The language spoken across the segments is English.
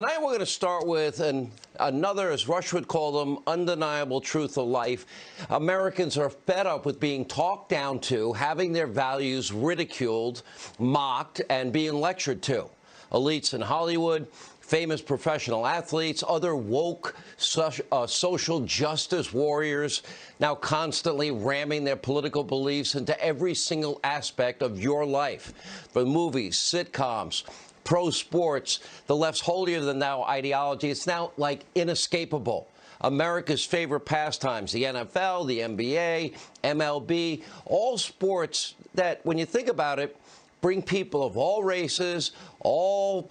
Tonight we're going to start with another, as Rush would call them, undeniable truth of life. Americans are fed up with being talked down to, having their values ridiculed, mocked, and being lectured to. Elites in Hollywood, famous professional athletes, other woke social justice warriors now constantly ramming their political beliefs into every single aspect of your life. From movies, sitcoms, pro sports, the left's holier-than-thou ideology, it's now like inescapable. America's favorite pastimes, the NFL, the NBA, MLB, all sports that, when you think about it, bring people of all races, all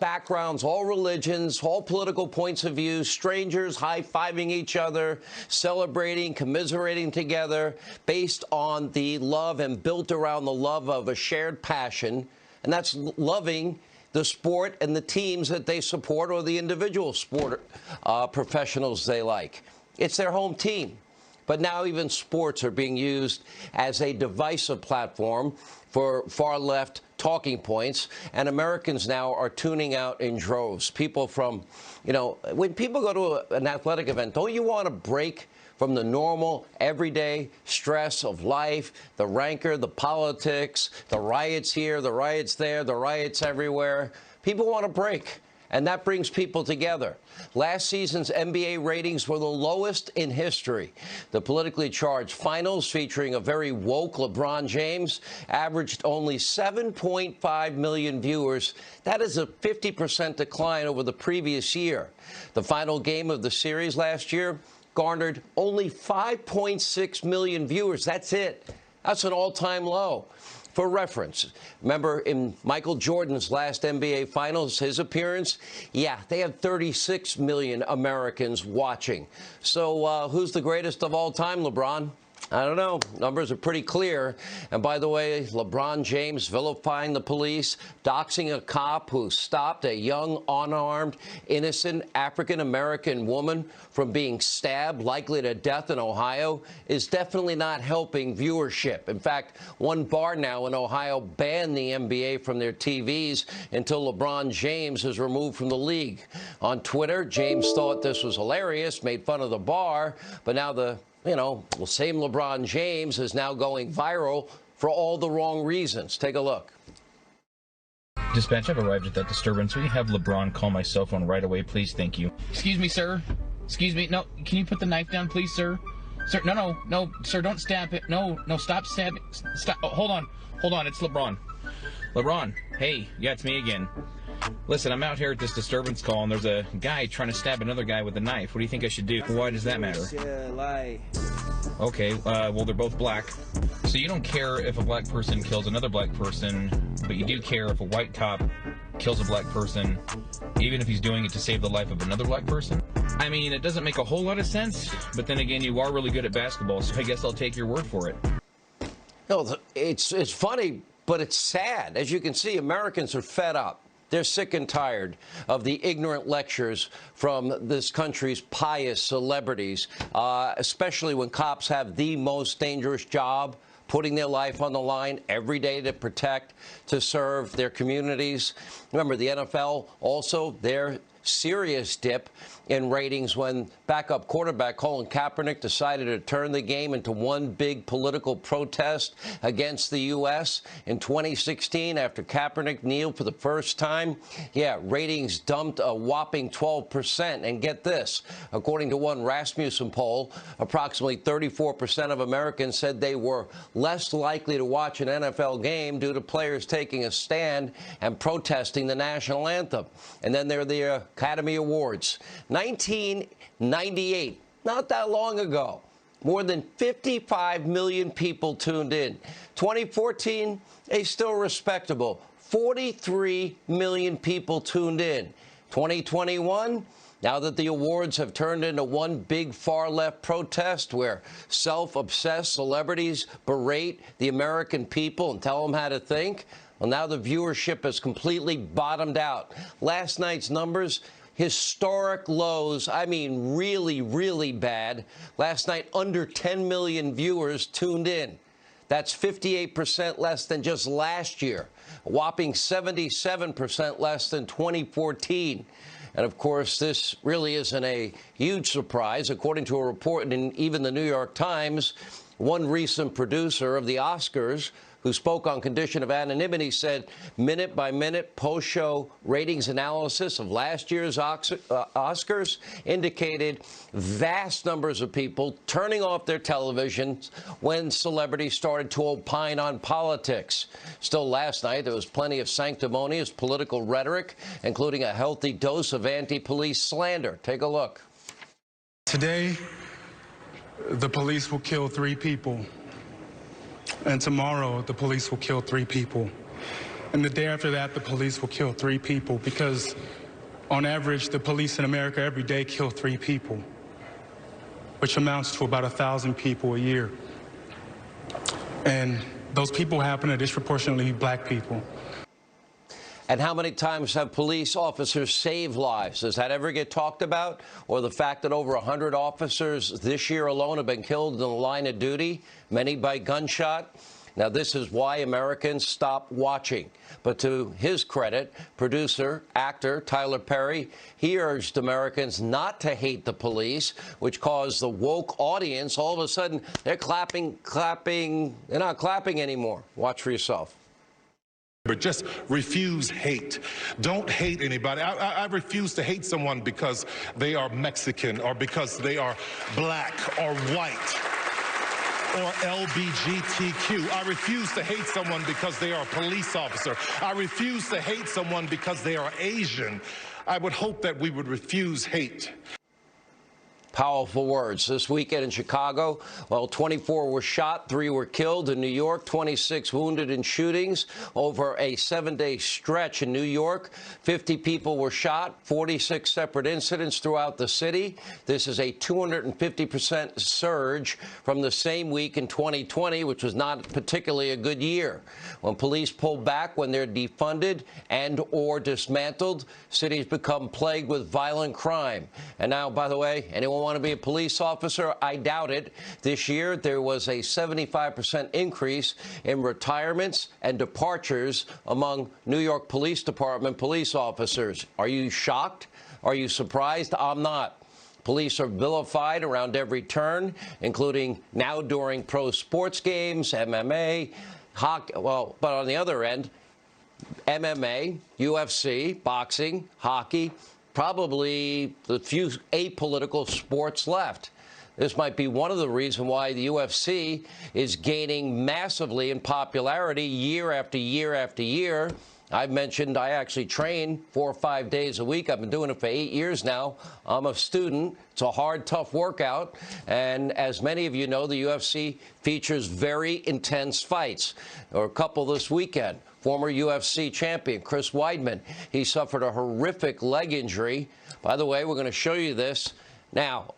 backgrounds, all religions, all political points of view, strangers high-fiving each other, celebrating, commiserating together, based on the love and built around the love of a shared passion. And that's loving the sport and the teams that they support or the individual sport professionals they like. It's their home team. But now even sports are being used as a divisive platform for far-left talking points, and Americans now are tuning out in droves. People from, when people go to an athletic event, don't you want to break from the normal, everyday stress of life, the rancor, the politics, the riots here, the riots there, the riots everywhere? People want a break, and that brings people together. Last season's NBA ratings were the lowest in history. The politically charged finals, featuring a very woke LeBron James, averaged only 7.5 million viewers. That is a 50% decline over the previous year. The final game of the series last year garnered only 5.6 million viewers. That's it. That's an all-time low. For reference, remember in Michael Jordan's last NBA Finals, his appearance? Yeah, they had 36 million Americans watching. So who's the greatest of all time, LeBron? I don't know. Numbers are pretty clear. And by the way, LeBron James vilifying the police, doxing a cop who stopped a young, unarmed, innocent African-American woman from being stabbed, likely to death in Ohio, is definitely not helping viewership. In fact, one bar now in Ohio banned the NBA from their TVs until LeBron James is removed from the league. On Twitter, James thought this was hilarious, made fun of the bar, but now the same LeBron James is now going viral for all the wrong reasons. Take a look. Dispatch, I've arrived at that disturbance. Will you have LeBron call my cell phone right away, please? Thank you. Excuse me, sir. Excuse me. No, can you put the knife down, please, sir? Sir, no, sir, don't stab it. No, stop stabbing. Stop. Oh, hold on. It's LeBron. LeBron, hey, yeah, it's me again. Listen, I'm out here at this disturbance call, and there's a guy trying to stab another guy with a knife. What do you think I should do? Why does that matter? Okay, well, they're both black. So you don't care if a black person kills another black person, but you do care if a white cop kills a black person, even if he's doing it to save the life of another black person? I mean, it doesn't make a whole lot of sense, but then again, you are really good at basketball, so I guess I'll take your word for it. No, it's funny, but it's sad. As you can see, Americans are fed up. They're sick and tired of the ignorant lectures from this country's pious celebrities, especially when cops have the most dangerous job, putting their life on the line every day to protect, to serve their communities. Remember, the NFL also, their serious dip in ratings when backup quarterback Colin Kaepernick decided to turn the game into one big political protest against the U.S. in 2016 after Kaepernick kneeled for the first time. Yeah, ratings dumped a whopping 12%. And get this, according to one Rasmussen poll, approximately 34% of Americans said they were less likely to watch an NFL game due to players taking a stand and protesting the national anthem. And then there are the Academy Awards. 1998, not that long ago, more than 55 million people tuned in. 2014, a still respectable 43 million people tuned in. 2021, now that the awards have turned into one big far-left protest where self-obsessed celebrities berate the American people and tell them how to think, well, now the viewership has completely bottomed out. Last night's numbers, historic lows. I mean, really, really bad. Last night, under 10 million viewers tuned in. That's 58% less than just last year, a whopping 77% less than 2014. And, of course, this really isn't a huge surprise. According to a report in even the New York Times, one recent producer of the Oscars who spoke on condition of anonymity said minute-by-minute post-show ratings analysis of last year's Oscars indicated vast numbers of people turning off their televisions when celebrities started to opine on politics. Still last night, there was plenty of sanctimonious political rhetoric, including a healthy dose of anti-police slander. Take a look. Today, the police will kill 3 people. And tomorrow, the police will kill 3 people. And the day after that, the police will kill 3 people, because on average, the police in America every day kill 3 people, which amounts to about 1,000 people a year. And those people happen to disproportionately be black people. And how many times have police officers saved lives? Does that ever get talked about? Or the fact that over 100 officers this year alone have been killed in the line of duty, many by gunshot? Now, this is why Americans stop watching. But to his credit, producer, actor Tyler Perry, he urged Americans not to hate the police, which caused the woke audience, all of a sudden, they're clapping. They're not clapping anymore. Watch for yourself. But just refuse hate. Don't hate anybody. I refuse to hate someone because they are Mexican or because they are black or white or LGBTQ. I refuse to hate someone because they are a police officer. I refuse to hate someone because they are Asian. I would hope that we would refuse hate. Powerful words. This weekend in Chicago, well, 24 were shot, 3 were killed. In New York, 26 wounded in shootings. Over a 7-day stretch in New York, 50 people were shot, 46 separate incidents throughout the city. This is a 250% surge from the same week in 2020, which was not particularly a good year. When police pull back, when they're defunded and or dismantled, cities become plagued with violent crime. And now, by the way, anyone want to be a police officer? I doubt it. This year, there was a 75% increase in retirements and departures among New York Police Department police officers. Are you shocked? Are you surprised? I'm not. Police are vilified around every turn, including now during pro sports games, MMA, hockey. Well, but on the other end, MMA, UFC, boxing, hockey, probably the few apolitical sports left. This might be one of the reasons why the UFC is gaining massively in popularity year after year after year. I've mentioned I actually train 4 or 5 days a week. I've been doing it for 8 years now. I'm a student. It's a hard, tough workout. And as many of you know, the UFC features very intense fights. There were a couple this weekend. Former UFC champion Chris Weidman, he suffered a horrific leg injury. By the way, we're going to show you this. Now,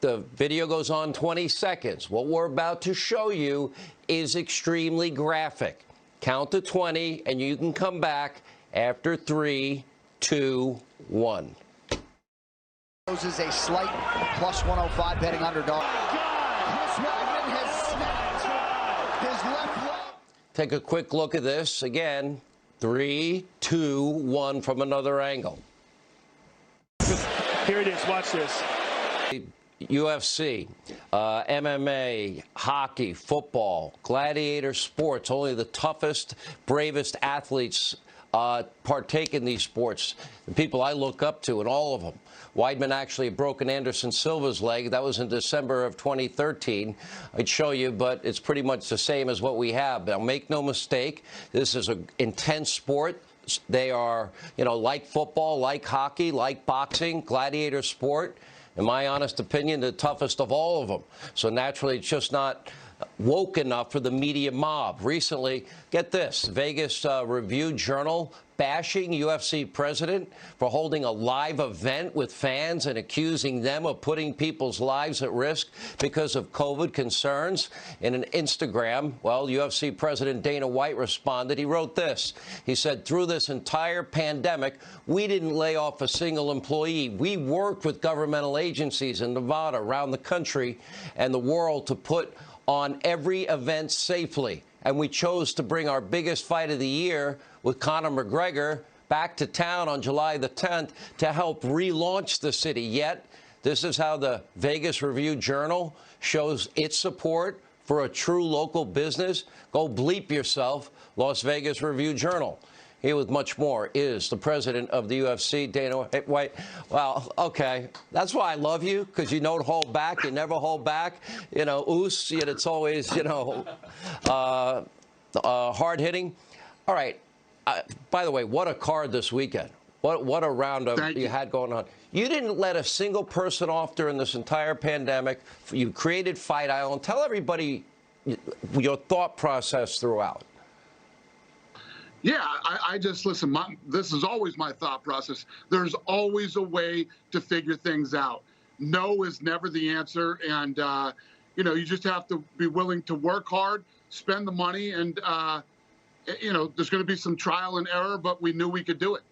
the video goes on 20 seconds. What we're about to show you is extremely graphic. Count to 20, and you can come back after 3, 2, 1. This is a slight plus 105 betting underdog. Chris Weidman has snapped his left leg. Take a quick look at this. Again, 3, 2, 1 from another angle. Here it is. Watch this. UFC, MMA, hockey, football, gladiator sports. Only the toughest, bravest athletes partake in these sports. The people I look up to in all of them. Weidman actually had broken Anderson Silva's leg. That was in December of 2013. I'd show you, but it's pretty much the same as what we have. Now, make no mistake, this is an intense sport. They are, you know, like football, like hockey, like boxing, gladiator sport. In my honest opinion, the toughest of all of them. So naturally, it's just not woke enough for the media mob. Recently, get this, Vegas Review-Journal bashing UFC president for holding a live event with fans and accusing them of putting people's lives at risk because of COVID concerns. In an Instagram, well, UFC President Dana White responded. He wrote this. He said, through this entire pandemic, we didn't lay off a single employee. We worked with governmental agencies in Nevada, around the country and the world to put on every event safely. And we chose to bring our biggest fight of the year with Conor McGregor back to town on July the 10th to help relaunch the city. Yet, this is how the Vegas Review-Journal shows its support for a true local business. Go bleep yourself, Las Vegas Review-Journal. Here with much more is the president of the UFC, Dana White. Well, okay, that's why I love you, because you don't hold back. You never hold back. You know, yet it's always, you know, hard-hitting. All right. By the way, what a card this weekend. What a roundup you had going on. You didn't let a single person off during this entire pandemic. You created Fight Island. Tell everybody your thought process throughout. Yeah, I just, listen, this is always my thought process. There's always a way to figure things out. No is never the answer. And, you know, you just have to be willing to work hard, spend the money, and, you know, there's going to be some trial and error, but we knew we could do it.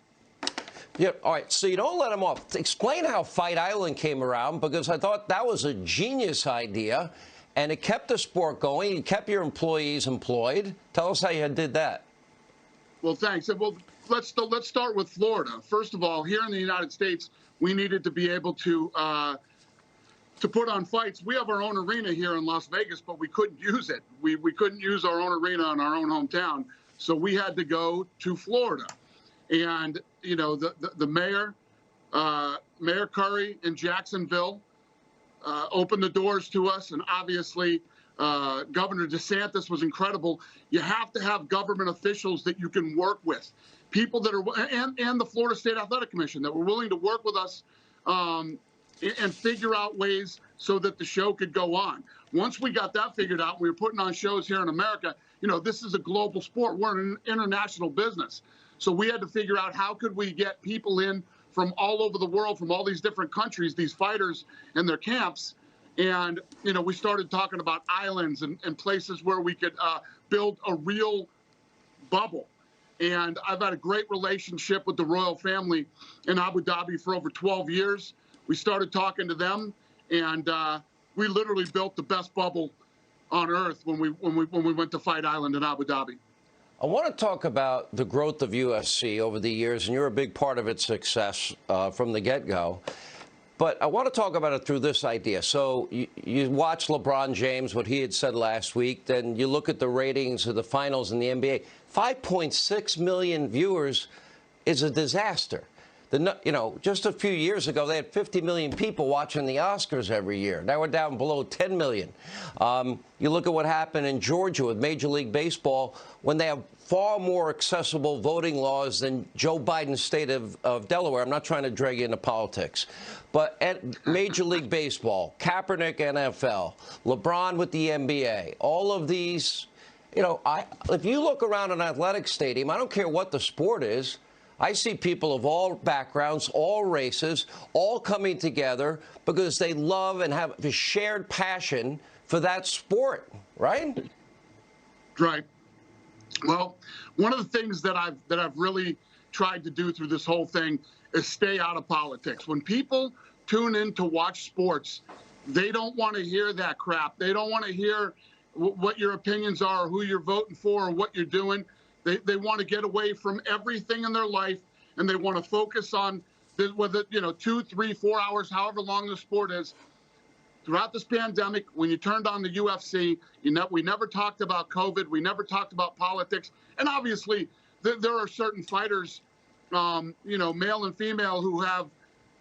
Yeah, all right, so you don't let them off. Explain how Fight Island came around, because I thought that was a genius idea, and it kept the sport going. It kept your employees employed. Tell us how you did that. Well, thanks. Well, let's start with Florida. First of all, here in the United States, we needed to be able to put on fights. We have our own arena here in Las Vegas, but we couldn't use it. We couldn't use our own arena in our own hometown, so we had to go to Florida. And you know, the mayor, Mayor Curry in Jacksonville, opened the doors to us, and obviously Governor DeSantis was incredible. You have to have government officials that you can work with, people that are, and the Florida State Athletic Commission that were willing to work with us and figure out ways so that the show could go on. Once we got that figured out, we were putting on shows here in America. You know, this is a global sport. We're an international business. So we had to figure out how could we get people in from all over the world, from all these different countries, these fighters and their camps. And, you know, we started talking about islands and places where we could build a real bubble. And I've had a great relationship with the royal family in Abu Dhabi for over 12 years. We started talking to them, and we literally built the best bubble on earth when we went to Fight Island in Abu Dhabi. I want to talk about the growth of UFC over the years, and you're a big part of its success from the get-go. But I want to talk about it through this idea. So you watch LeBron James, what he had said last week, then you look at the ratings of the finals in the NBA. 5.6 million viewers is a disaster. You know, just a few years ago, they had 50 million people watching the Oscars every year. Now we're down below 10 million. You look at what happened in Georgia with Major League Baseball when they have far more accessible voting laws than Joe Biden's state of Delaware. I'm not trying to drag you into politics. But at Major League Baseball, Kaepernick NFL, LeBron with the NBA, all of these, you know, if you look around an athletic stadium, I don't care what the sport is, I see people of all backgrounds, all races, all coming together because they love and have a shared passion for that sport, right? Right. Well, one of the things that I've really tried to do through this whole thing is stay out of politics. When people tune in to watch sports, they don't want to hear that crap. They don't want to hear what your opinions are, or who you're voting for, or what you're doing. They want to get away from everything in their life, and they want to focus on whether, you know, 2, 3, 4 hours, however long the sport is. Throughout this pandemic, when you turned on the UFC, we never talked about COVID. We never talked about politics. And obviously, there are certain fighters, you know, male and female, who have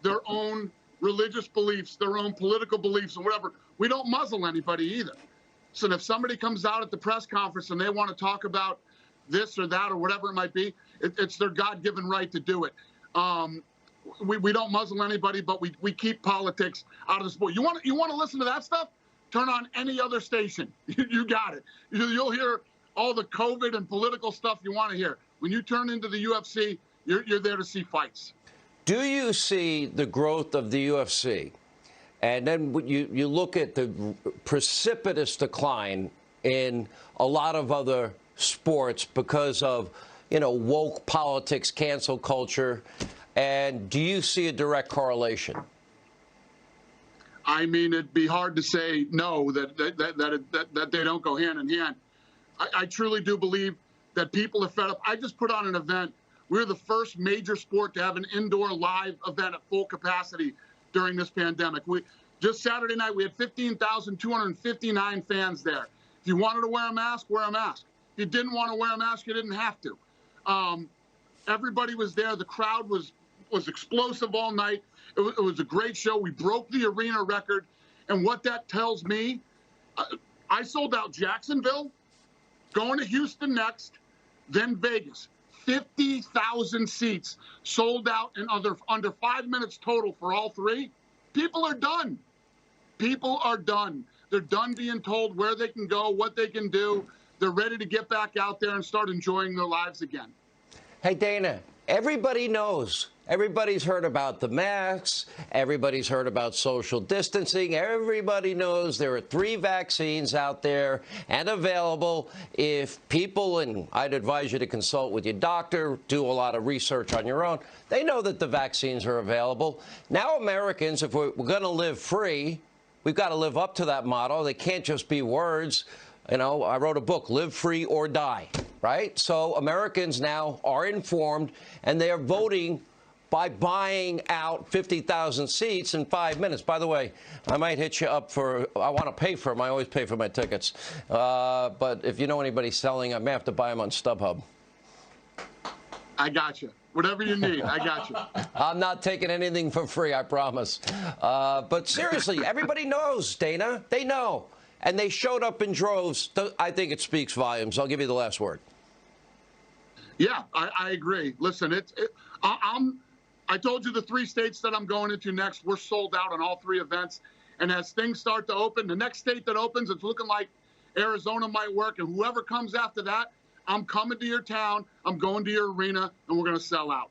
their own religious beliefs, their own political beliefs, and whatever. We don't muzzle anybody either. So if somebody comes out at the press conference and they want to talk about this or that or whatever it might be, it's their God-given right to do it. We don't muzzle anybody, but we keep politics out of the sport. You want to listen to that stuff? Turn on any other station. You got it. You'll hear all the COVID and political stuff you want to hear. When you turn into the UFC, you're there to see fights. Do you see the growth of the UFC? And then you look at the precipitous decline in a lot of other sports because of, you know, woke politics, cancel culture. And do you see a direct correlation? I mean, it'd be hard to say no, that they don't go hand in hand. I truly do believe that people are fed up. I just put on an event. We're the first major sport to have an indoor live event at full capacity during this pandemic. Just Saturday night, we had 15,259 fans there. If you wanted to wear a mask, wear a mask. If you didn't want to wear a mask, you didn't have to. Everybody was there. The crowd was explosive all night. It was a great show. We broke the arena record. And what that tells me, I sold out Jacksonville, going to Houston next, then Vegas. 50,000 seats sold out in under 5 minutes total for all three. People are done. People are done. They're done being told where they can go, what they can do. They're ready to get back out there and start enjoying their lives again. Hey, Dana, everybody knows. Everybody's heard about the masks. Everybody's heard about social distancing. Everybody knows there are 3 vaccines out there and available. If people, and I'd advise you to consult with your doctor, do a lot of research on your own, they know that the vaccines are available. Now Americans, if we're going to live free, we've got to live up to that motto. They can't just be words. You know, I wrote a book, Live Free or Die, right? So Americans now are informed, and they are voting by buying out 50,000 seats in 5 minutes. By the way, I might hit you up for, I want to pay for them. I always pay for my tickets. But if you know anybody selling, I may have to buy them on StubHub. I got you. Whatever you need, I got you. I'm not taking anything for free, I promise. But seriously, everybody knows, Dana. They know. And they showed up in droves. I think it speaks volumes. I'll give you the last word. Yeah, I agree. Listen, I told you the 3 states that I'm going into next, we're sold out on all 3 events. And as things start to open, the next state that opens, it's looking like Arizona might work. And whoever comes after that, I'm coming to your town, I'm going to your arena, and we're going to sell out.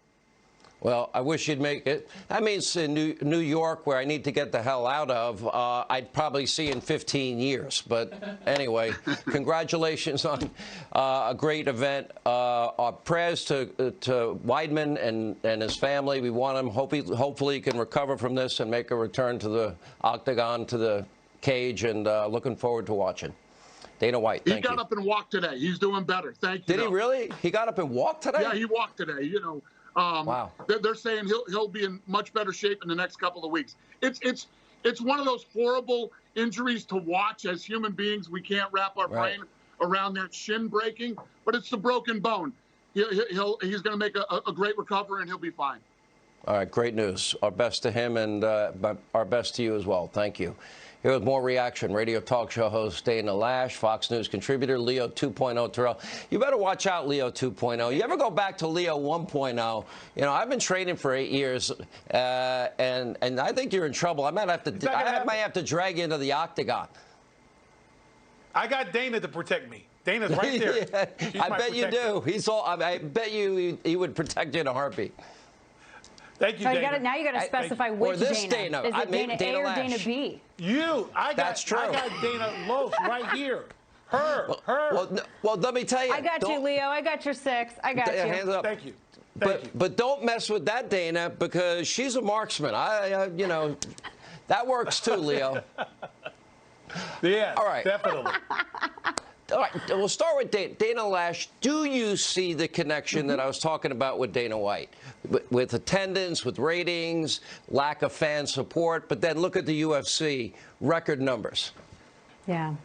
Well, I wish you'd make it. That means in New York, where I need to get the hell out of, I'd probably see in 15 years. But anyway, congratulations on a great event. Our prayers to Weidman and his family. We want him. Hopefully he can recover from this and make a return to the octagon, to the cage, and looking forward to watching. Dana White, thank you. He got up and walked today. He's doing better. Thank you. Did he really? He got up and walked today? Yeah, he walked today. You know. Wow. They're saying he'll be in much better shape in the next couple of weeks. It's one of those horrible injuries to watch as human beings. We can't wrap our brain around that shin breaking, but it's the broken bone. He's going to make a great recovery, and he'll be fine. All right, great news. Our best to him, and our best to you as well. Thank you. Here with more reaction, radio talk show host Dana Lash, Fox News contributor Leo 2.0 Terrell. You better watch out, Leo 2.0. You ever go back to Leo 1.0? You know, I've been training for 8 years, and I think you're in trouble. I might have to drag you into the octagon. I got Dana to protect me. Dana's right there. Yeah, I bet you do. I bet you he would protect you in a heartbeat. Thank you, so Dana. now you got to specify which Dana. Is it Dana A or Lash. Dana B? That's true. I got Dana Loaf right here. Her. Well, let me tell you. I got you, Leo. I got your 6. I got you. Hands up. Thank you. But don't mess with that Dana, because she's a marksman. You know, that works too, Leo. Yeah. All right. Definitely. All right, we'll start with Dana Lash. Do you see the connection that I was talking about with Dana White? With attendance, with ratings, lack of fan support, but then look at the UFC, record numbers. Yeah.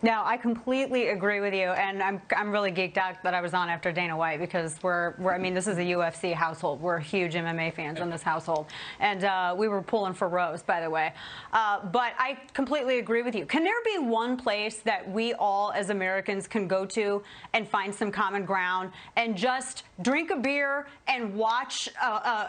No, I completely agree with you, and I'm really geeked out that I was on after Dana White, because I mean, this is a UFC household. We're huge MMA fans in this household, and we were pulling for Rose, by the way. But I completely agree with you. Can there be one place that we all as Americans can go to and find some common ground and just drink a beer and watch,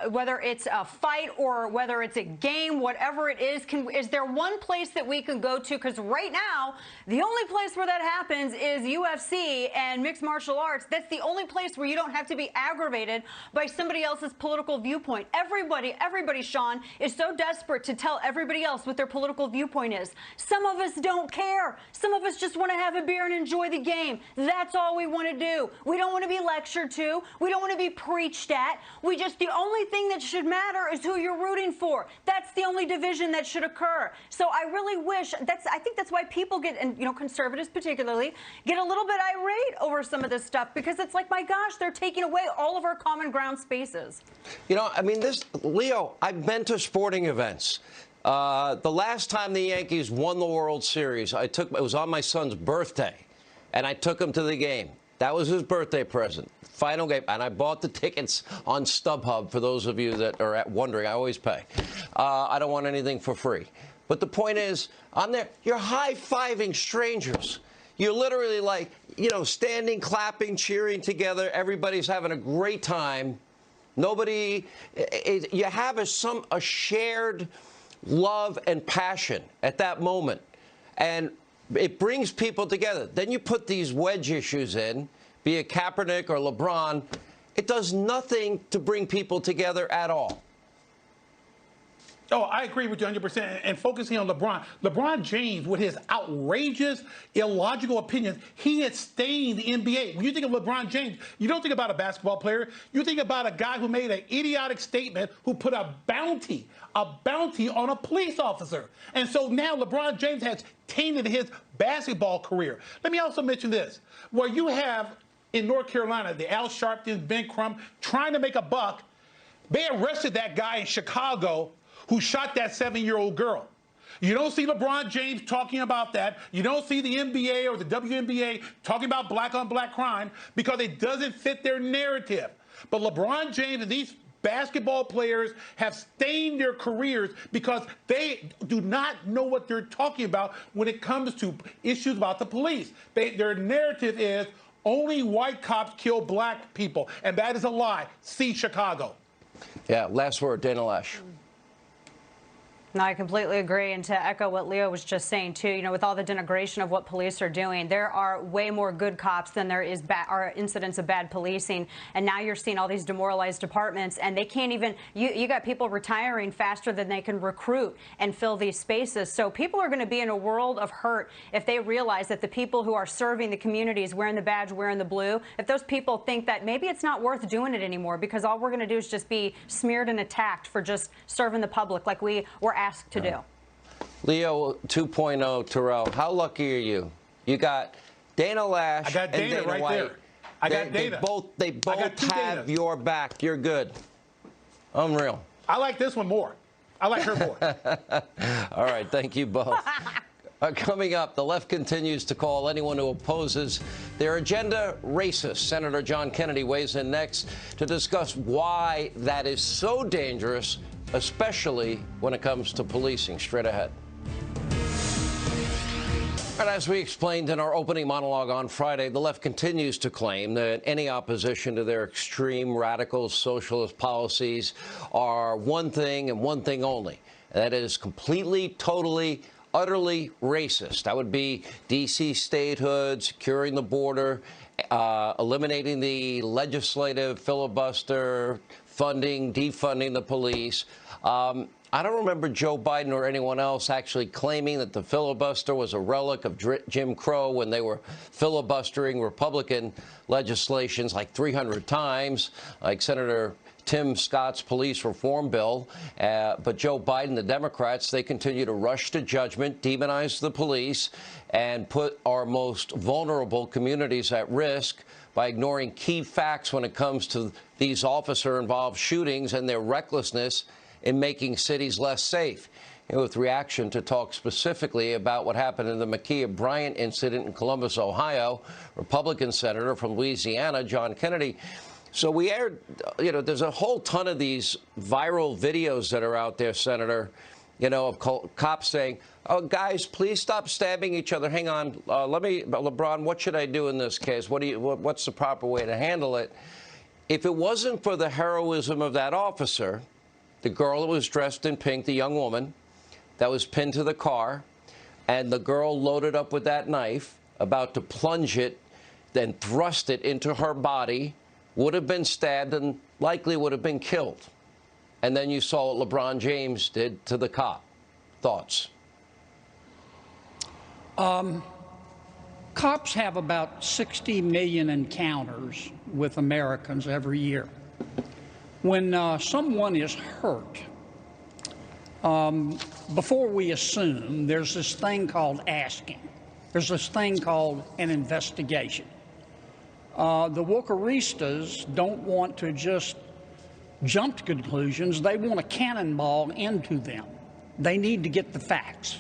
whether it's a fight or whether it's a game, whatever it is? Is there one place that we can go to? Because right now, the only only place where that happens is UFC and mixed martial arts. That's the only place where you don't have to be aggravated by somebody else's political viewpoint. Everybody, Sean, is so desperate to tell everybody else what their political viewpoint is. Some of us don't care. Some of us just want to have a beer and enjoy the game. That's all we want to do. We don't want to be lectured to. We don't want to be preached at. The only thing that should matter is who you're rooting for. That's the only division that should occur. So I really wish, I think that's why people get, and conservatives particularly, get a little bit irate over some of this stuff, because it's like, my gosh, they're taking away all of our common ground spaces. Leo, I've been to sporting events. The last time the Yankees won the World Series, it was on my son's birthday, and I took him to the game. That was his birthday present. Final game, and I bought the tickets on StubHub. For those of you that are wondering, I always pay. I don't want anything for free. But the point is, on there, you're high-fiving strangers. You're literally like, standing, clapping, cheering together. Everybody's having a great time. You have a shared love and passion at that moment. And it brings people together. Then you put these wedge issues in, be it Kaepernick or LeBron. It does nothing to bring people together at all. Oh, I agree with you 100%. And focusing on LeBron James, with his outrageous, illogical opinions, he has stained the NBA. When you think of LeBron James, you don't think about a basketball player. You think about a guy who made an idiotic statement, who put a bounty on a police officer. And so now LeBron James has tainted his basketball career. Let me also mention this. Where you have in North Carolina, the Al Sharptons, Ben Crump, trying to make a buck, they arrested that guy in Chicago who shot that 7-year-old girl. You don't see LeBron James talking about that. You don't see the NBA or the WNBA talking about black-on-black crime, because it doesn't fit their narrative. But LeBron James and these basketball players have stained their careers because they do not know what they're talking about when it comes to issues about the police. Their narrative is only white cops kill black people, and that is a lie. See Chicago. Yeah, last word, Dana Lash. No, I completely agree. And to echo what Leo was just saying, too, with all the denigration of what police are doing, there are way more good cops than there are incidents of bad policing. And now you're seeing all these demoralized departments, and they can't even, you got people retiring faster than they can recruit and fill these spaces. So people are going to be in a world of hurt if they realize that the people who are serving the communities, wearing the badge, wearing the blue, if those people think that maybe it's not worth doing it anymore, because all we're going to do is just be smeared and attacked for just serving the public like we were asked to do. Leo 2.0, Terrell, how lucky are you? You got Dana Lash. I got Dana and Dana right White. there. I got Dana. They both have your back. You're good. Unreal. I like this one more. I like her more. All right, thank you both. Coming up, the left continues to call anyone who opposes their agenda racist. Senator John Kennedy weighs in next to discuss why that is so dangerous, especially when it comes to policing. Straight ahead. And as we explained in our opening monologue on Friday, the left continues to claim that any opposition to their extreme, radical, socialist policies are one thing and one thing only. That is completely, totally, utterly racist. That would be D.C. statehood, securing the border, eliminating the legislative filibuster, funding, defunding the police. I don't remember Joe Biden or anyone else actually claiming that the filibuster was a relic of Jim Crow when they were filibustering Republican legislations like 300 times, like Senator Tim Scott's police reform bill. But Joe Biden, the Democrats, they continue to rush to judgment, demonize the police, and put our most vulnerable communities at risk by ignoring key facts when it comes to these officer-involved shootings and their recklessness in making cities less safe. With reaction to talk specifically about what happened in the Ma'Khia Bryant incident in Columbus, Ohio, Republican Senator from Louisiana, John Kennedy. So we aired, there's a whole ton of these viral videos that are out there, Senator, of cops saying, oh, guys, please stop stabbing each other. Hang on. LeBron, what should I do in this case? What's the proper way to handle it? If it wasn't for the heroism of that officer, the girl that was dressed in pink, the young woman that was pinned to the car, and the girl loaded up with that knife, about to plunge it, then thrust it into her body, would have been stabbed and likely would have been killed. And then you saw what LeBron James did to the cop. Thoughts? Cops have about 60 million encounters with Americans every year. When someone is hurt, before we assume, there's this thing called asking. There's this thing called an investigation. The Wokeristas don't want to just jump to conclusions. They want to cannonball into them. They need to get the facts.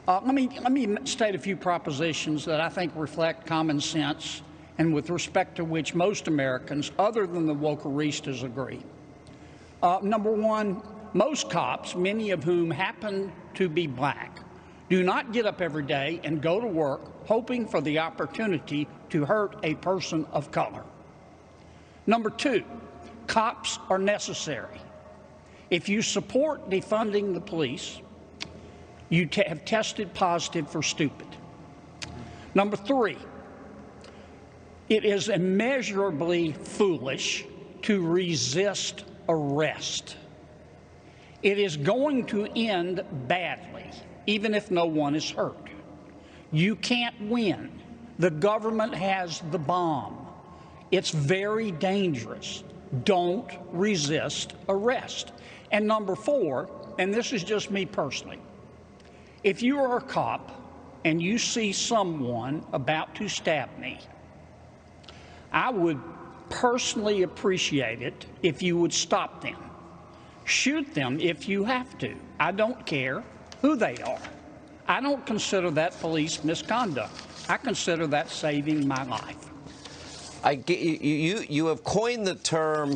Let me state a few propositions that I think reflect common sense and with respect to which most Americans, other than the Wokeristas, agree. Number one, most cops, many of whom happen to be black, do not get up every day and go to work hoping for the opportunity to hurt a person of color. Number two, cops are necessary. If you support defunding the police, you have tested positive for stupid. Number three, it is immeasurably foolish to resist arrest. It is going to end badly, even if no one is hurt. You can't win. The government has the bomb. It's very dangerous. Don't resist arrest. And number four, and this is just me personally, if you are a cop and you see someone about to stab me, I would personally appreciate it if you would stop them. Shoot them if you have to. I don't care who they are. I don't consider that police misconduct. I consider that saving my life. You have coined the term,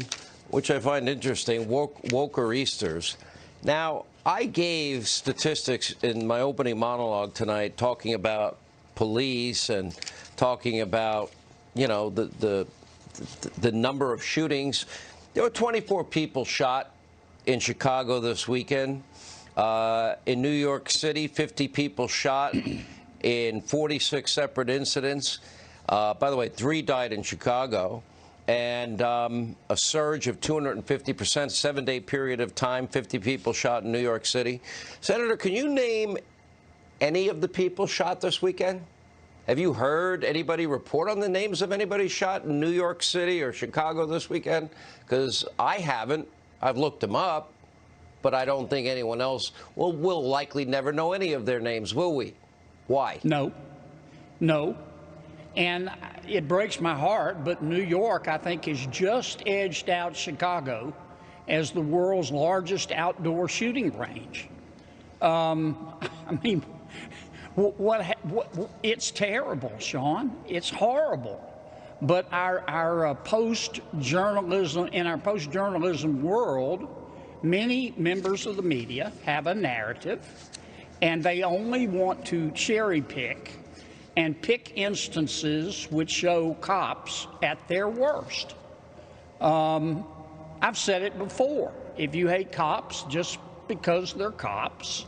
which I find interesting, wokeristas. Now, I gave statistics in my opening monologue tonight talking about police and talking about, you know, the number of shootings. There were 24 people shot in Chicago this weekend. In New York City, 50 people shot in 46 separate incidents. By the way, 3 died in Chicago. And a surge of 250%, 7-day period of time, 50 people shot in New York City. Senator, can you name any of the people shot this weekend? Have you heard anybody report on the names of anybody shot in New York City or Chicago this weekend? Because I haven't. I've looked them up, but I don't think anyone else will likely never know any of their names, will we? Why? No. No. And it breaks my heart, but New York, I think, has just edged out Chicago as the world's largest outdoor shooting range. I mean, it's terrible, Sean. It's horrible. But our post-journalism, in our post-journalism world, many members of the media have a narrative, and they only want to cherry pick and pick instances which show cops at their worst. I've said it before. If you hate cops just because they're cops,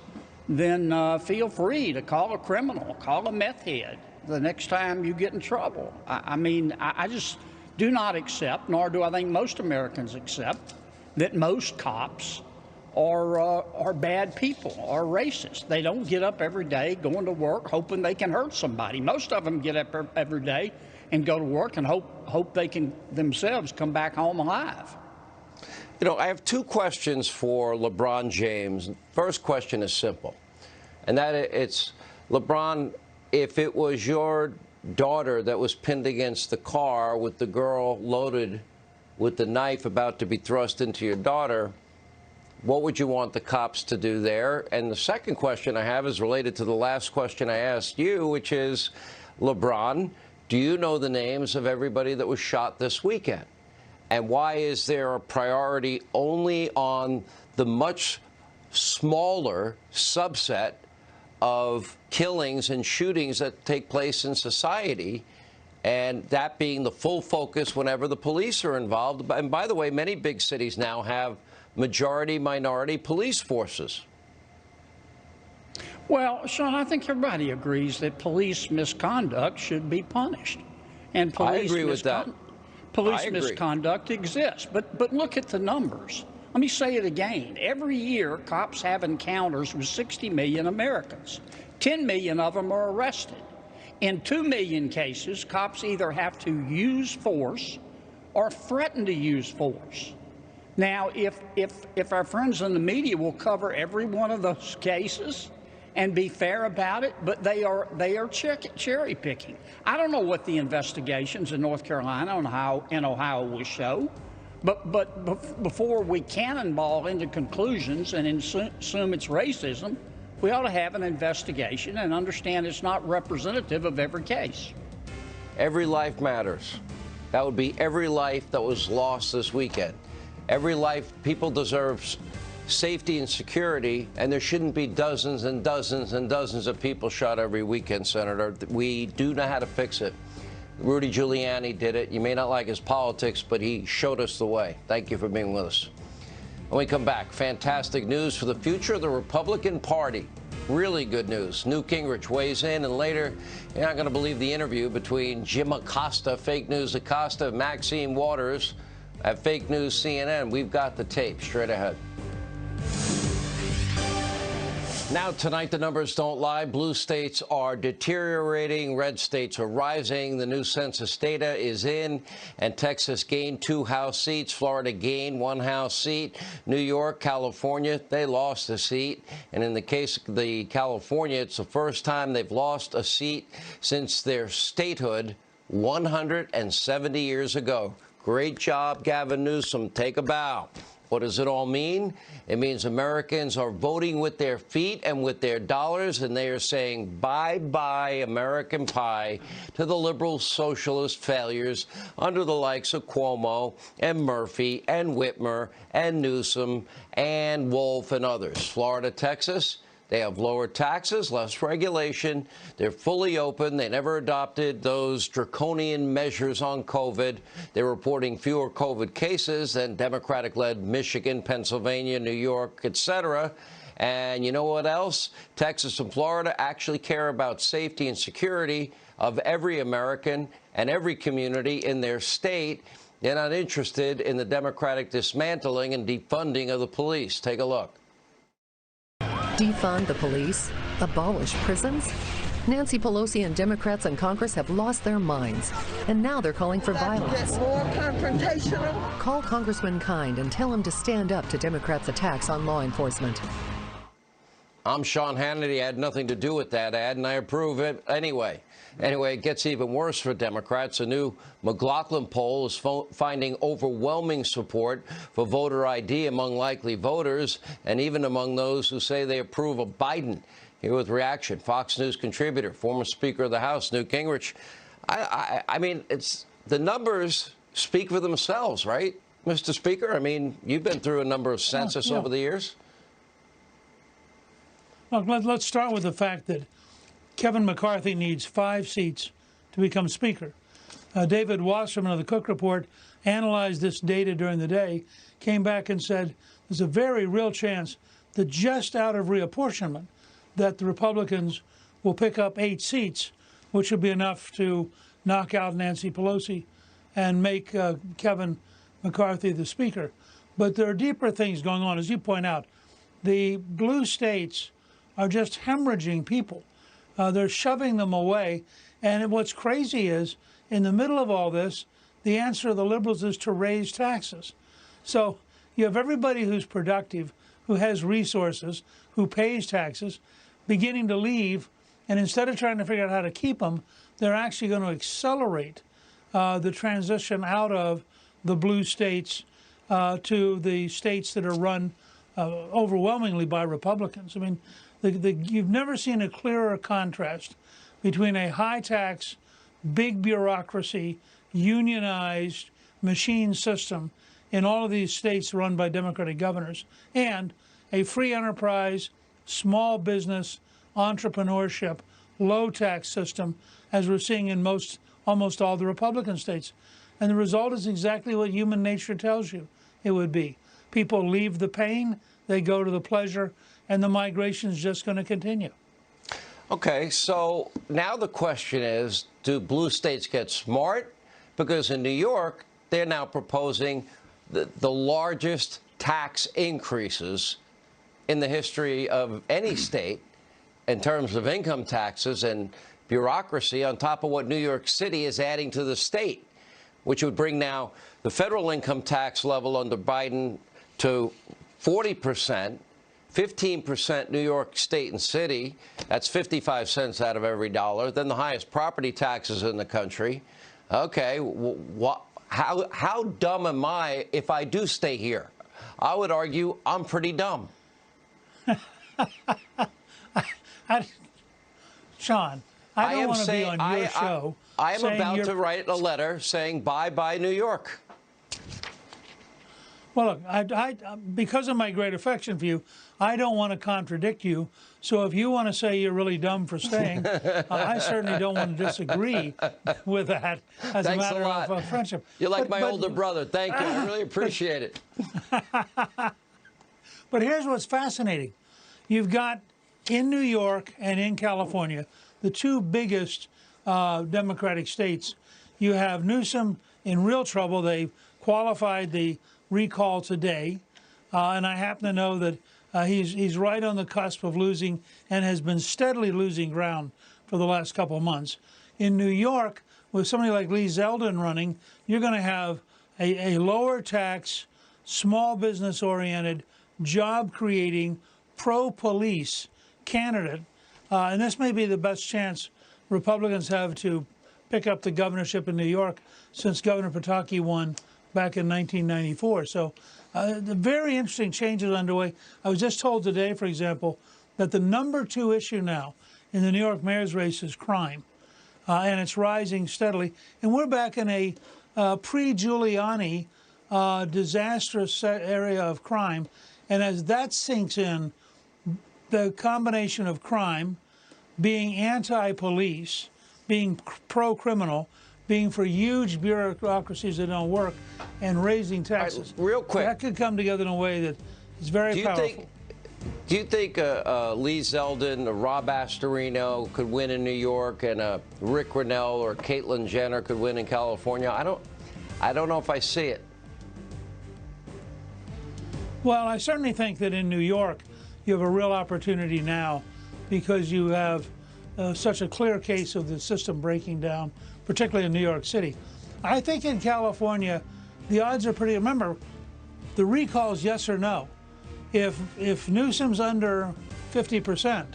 then feel free to call a criminal, call a meth head the next time you get in trouble. I mean, I just do not accept, nor do I think most Americans accept, that most cops are bad people, are racist. They don't get up every day going to work hoping they can hurt somebody. Most of them get up every day and go to work and hope they can themselves come back home alive. You know, I have 2 questions for LeBron James. First question is simple, and that it's, LeBron, if it was your daughter that was pinned against the car with the girl loaded with the knife about to be thrust into your daughter, what would you want the cops to do there? And the second question I have is related to the last question I asked you, which is, LeBron, do you know the names of everybody that was shot this weekend? And why is there a priority only on the much smaller subset of killings and shootings that take place in society, and that being the full focus whenever the police are involved? And by the way, many big cities now have majority-minority police forces. Well, Sean, I think everybody agrees that police misconduct should be punished. And police I agree with that. Police I agree. misconduct exists. But look at the numbers. Let me say it again. Every year, cops have encounters with 60 million Americans. 10 million of them are arrested. In 2 million cases, cops either have to use force or threaten to use force. Now, if our friends in the media will cover every one of those cases and be fair about it, but they are cherry picking. I don't know what the investigations in North Carolina and Ohio will show, but before we cannonball into conclusions and assume it's racism, we ought to have an investigation and understand it's not representative of every case. Every life matters. That would be every life that was lost this weekend. Every life, people deserve safety and security, and there shouldn't be dozens and dozens and dozens of people shot every weekend, Senator. We do know how to fix it. Rudy Giuliani did it. You may not like his politics, but he showed us the way. Thank you for being with us. When we come back, fantastic news for the future of the Republican Party. Really good news. Newt Gingrich weighs in, and later, you're not going to believe the interview between Jim Acosta, Fake News Acosta, and Maxine Waters at Fake News CNN. We've got the tape straight ahead. Now, tonight, the numbers don't lie. Blue states are deteriorating. Red states are rising. The new census data is in, and Texas gained 2 House seats. Florida gained 1 House seat. New York, California, they lost a seat. And in the case of the California, it's the first time they've lost a seat since their statehood 170 years ago. Great job, Gavin Newsom. Take a bow. What does it all mean? It means Americans are voting with their feet and with their dollars, and they are saying bye-bye American pie to the liberal socialist failures under the likes of Cuomo and Murphy and Whitmer and Newsom and Wolf and others. Florida, Texas, they have lower taxes, less regulation. They're fully open. They never adopted those draconian measures on COVID. They're reporting fewer COVID cases than Democratic-led Michigan, Pennsylvania, New York, etc. And you know what else? Texas and Florida actually care about safety and security of every American and every community in their state. They're not interested in the Democratic dismantling and defunding of the police. Take a look. Defund the police? Abolish prisons? Nancy Pelosi and Democrats in Congress have lost their minds, and now they're calling for violence. More confrontational. Call Congressman Kind and tell him to stand up to Democrats' attacks on law enforcement. I'm Sean Hannity. I had nothing to do with that ad, and I approve it anyway. Anyway, it gets even worse for Democrats. A new McLaughlin poll is finding overwhelming support for voter ID among likely voters and even among those who say they approve of Biden. Here with reaction, Fox News contributor, former Speaker of the House, Newt Gingrich. I mean, the numbers speak for themselves, right, Mr. Speaker? I mean, you've been through a number of census over the years. Look, let's start with the fact that Kevin McCarthy needs 5 seats to become Speaker. David Wasserman of the Cook Report analyzed this data during the day, came back and said there's a very real chance that just out of reapportionment that the Republicans will pick up 8 seats, which would be enough to knock out Nancy Pelosi and make Kevin McCarthy the Speaker. But there are deeper things going on. As you point out, the blue states are just hemorrhaging people. They're shoving them away. And what's crazy is, in the middle of all this, the answer of the liberals is to raise taxes. So you have everybody who's productive, who has resources, who pays taxes, beginning to leave. And instead of trying to figure out how to keep them, they're actually going to accelerate the transition out of the blue states to the states that are run overwhelmingly by Republicans. I mean, you've never seen a clearer contrast between a high-tax, big bureaucracy, unionized machine system in all of these states run by Democratic governors and a free enterprise, small business, entrepreneurship, low-tax system, as we're seeing in almost all the Republican states. And the result is exactly what human nature tells you it would be. People leave the pain, they go to the pleasure, and the migration is just going to continue. Okay, so now the question is, do blue states get smart? Because in New York, they're now proposing the largest tax increases in the history of any state in terms of income taxes and bureaucracy, on top of what New York City is adding to the state, which would bring now the federal income tax level under Biden to 40%, 15% New York State and City. That's 55 cents out of every dollar. Then the highest property taxes in the country. Okay, how dumb am I if I do stay here? I would argue I'm pretty dumb. Sean, I don't want to be on your show. I am about to write a letter saying bye-bye New York. Well, look, because of my great affection for you, I don't want to contradict you. So if you want to say you're really dumb for staying, I certainly don't want to disagree with that as a matter of friendship. You're like my older brother. Thank you. I really appreciate it. But here's what's fascinating. You've got in New York and in California, the two biggest Democratic states. You have Newsom in real trouble. They've qualified the recall today, and I happen to know that he's right on the cusp of losing and has been steadily losing ground for the last couple of months. In New York, with somebody like Lee Zeldin running, you're going to have a lower tax, small business oriented, job creating, pro-police candidate, and this may be the best chance Republicans have to pick up the governorship in New York since Governor Pataki won back in 1994. So the very interesting changes underway. I was just told today, for example, that the #2 issue now in the New York mayor's race is crime, and it's rising steadily. And we're back in a pre-Giuliani disastrous area of crime. And as that sinks in, the combination of crime, being anti-police, being pro-criminal, being for huge bureaucracies that don't work, and raising taxes. Right, real quick, that could come together in a way that is very powerful. Do you think Lee Zeldin, Rob Astorino could win in New York, and Rick Grinnell or Caitlyn Jenner could win in California? I don't know if I see it. Well, I certainly think that in New York, you have a real opportunity now because you have such a clear case of the system breaking down, particularly in New York City. I think in California, the odds are pretty. Remember, the recall is yes or no. If Newsom's under 50%,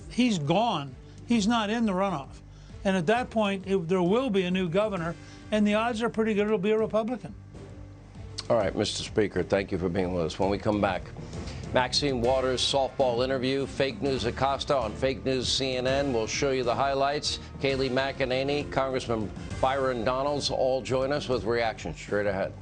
he's gone. He's not in the runoff. And at that point, there will be a new governor, and the odds are pretty good it'll be a Republican. All right, Mr. Speaker, thank you for being with us. When we come back, Maxine Waters' softball interview, Fake News Acosta on Fake News CNN. We'll show you the highlights. Kayleigh McEnany, Congressman Byron Donalds all join us with reactions straight ahead.